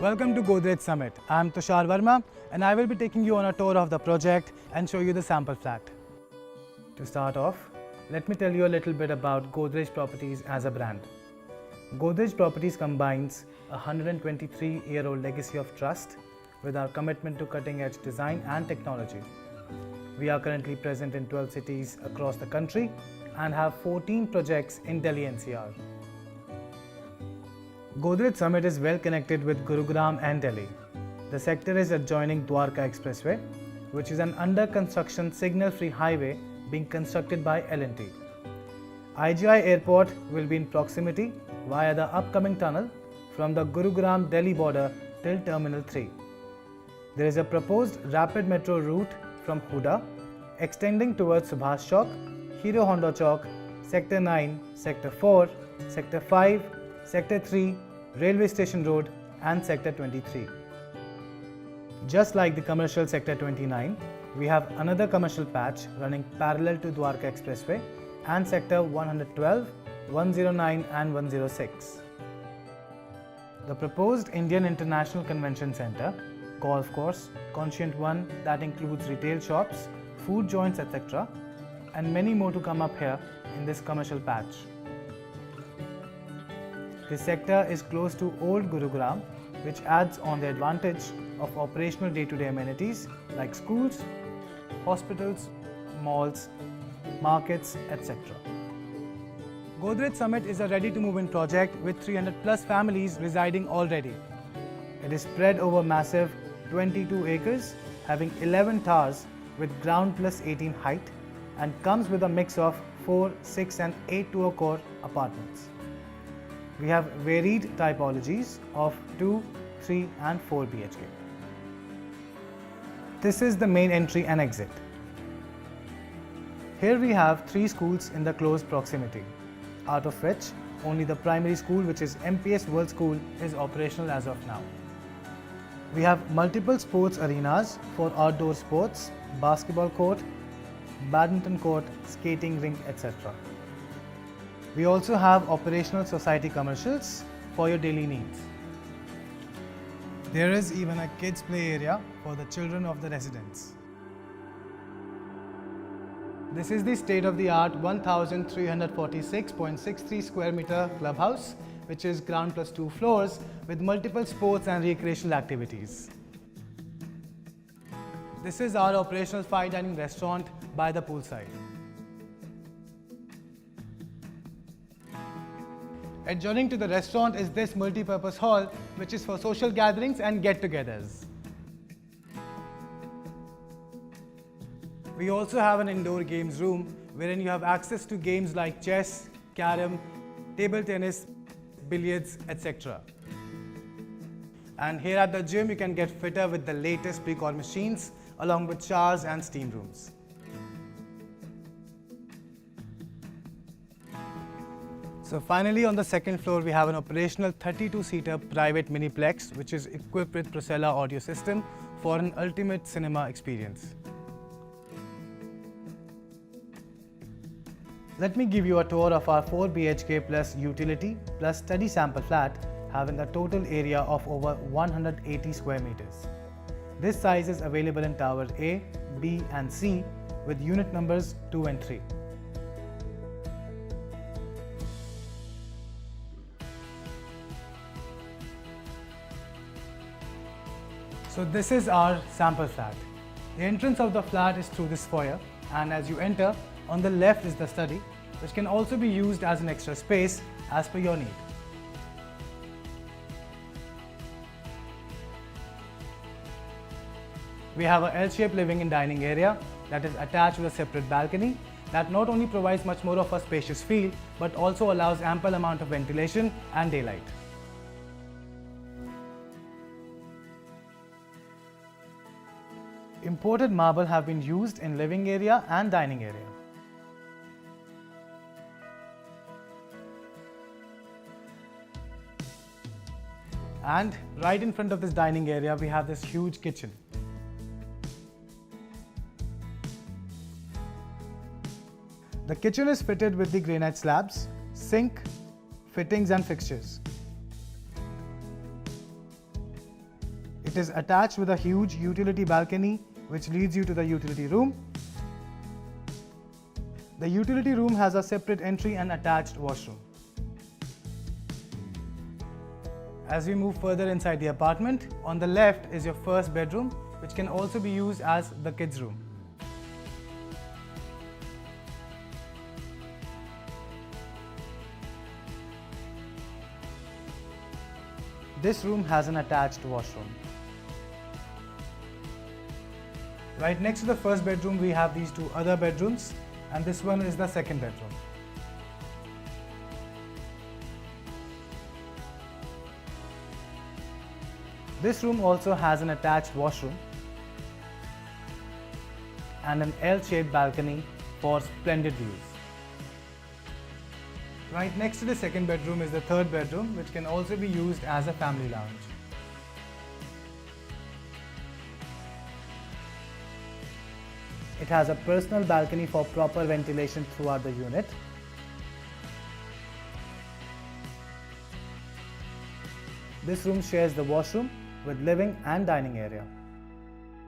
Welcome to Godrej Summit. I am Tushar Verma and I will be taking you on a tour of the project and show you the sample flat. To start off, let me tell you a little bit about Godrej Properties as a brand. Godrej Properties combines a 123-year-old legacy of trust with our commitment to cutting-edge design and technology. We are currently present in 12 cities across the country and have 14 projects in Delhi NCR. Godrej Summit is well connected with Gurugram and Delhi. The sector is adjoining Dwarka Expressway, which is an under-construction signal-free highway being constructed by L&T. IGI Airport will be in proximity via the upcoming tunnel from the Gurugram-Delhi border till Terminal 3. There is a proposed rapid metro route from Huda, extending towards Subhash Chowk, Hero Honda Chowk, Sector 9, Sector 4, Sector 5, Sector 3, Railway Station Road and Sector 23. Just like the commercial Sector 29, we have another commercial patch running parallel to Dwarka Expressway and Sector 112, 109 and 106. The proposed Indian International Convention Centre, golf course, Conscient One that includes retail shops, food joints etc. and many more to come up here in this commercial patch. This sector is close to Old Gurugram, which adds on the advantage of operational day-to-day amenities like schools, hospitals, malls, markets, etc. Godrej Summit is a ready-to-move-in project with 300 plus families residing already. It is spread over massive 22 acres, having 11 towers with ground plus 18 height and comes with a mix of 4, 6 and 8 tour-core apartments. We have varied typologies of 2, 3 and 4 BHK. This is the main entry and exit. Here we have 3 schools in the close proximity, out of which only the primary school, which is MPS World School, is operational as of now. We have multiple sports arenas for outdoor sports, basketball court, badminton court, skating rink, etc. We also have operational society commercials for your daily needs. There is even a kids play area for the children of the residents. This is the state-of-the-art 1346.63 square meter clubhouse, which is ground plus 2 floors with multiple sports and recreational activities. This is our operational fine dining restaurant by the poolside. Adjoining to the restaurant is this multi-purpose hall, which is for social gatherings and get-togethers. We also have an indoor games room wherein you have access to games like chess, carom, table tennis, billiards, etc. And here at the gym you can get fitter with the latest Precor machines along with showers and steam rooms. So finally, on the second floor we have an operational 32-seater private miniplex which is equipped with Procella audio system for an ultimate cinema experience. Let me give you a tour of our 4 BHK plus utility plus study sample flat having a total area of over 180 square meters. This size is available in Tower A, B and C with unit numbers 2 and 3. So this is our sample flat. The entrance of the flat is through this foyer, and as you enter, on the left is the study, which can also be used as an extra space as per your need. We have a L-shaped living and dining area that is attached with a separate balcony that not only provides much more of a spacious feel, but also allows ample amount of ventilation and daylight. Imported marble have been used in living area and dining area. And right in front of this dining area, we have this huge kitchen. The kitchen is fitted with the granite slabs, sink, fittings and fixtures. It is attached with a huge utility balcony which leads you to the utility room. The utility room has a separate entry and attached washroom. As we move further inside the apartment, on the left is your first bedroom, which can also be used as the kids' room. This room has an attached washroom. Right next to the first bedroom, we have these two other bedrooms, and this one is the second bedroom. This room also has an attached washroom and an L-shaped balcony for splendid views. Right next to the second bedroom is the third bedroom, which can also be used as a family lounge. It has a personal balcony for proper ventilation throughout the unit. This room shares the washroom with living and dining area.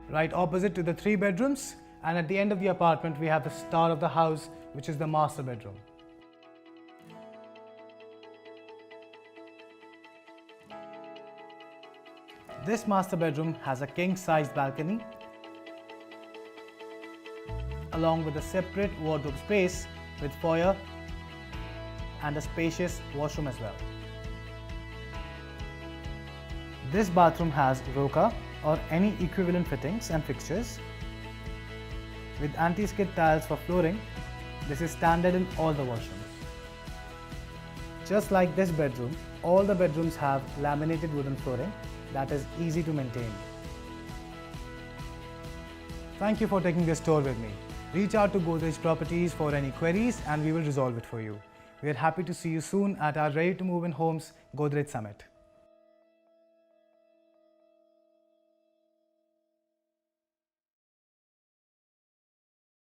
Right opposite to the three bedrooms, and at the end of the apartment we have the star of the house, which is the master bedroom. This master bedroom has a king-sized balcony along with a separate wardrobe space with foyer and a spacious washroom as well. This bathroom has Roca or any equivalent fittings and fixtures. With anti-skid tiles for flooring, this is standard in all the washrooms. Just like this bedroom, all the bedrooms have laminated wooden flooring that is easy to maintain. Thank you for taking this tour with me. Reach out to Godrej Properties for any queries and we will resolve it for you. We are happy to see you soon at our Ready to Move in Homes Godrej Summit.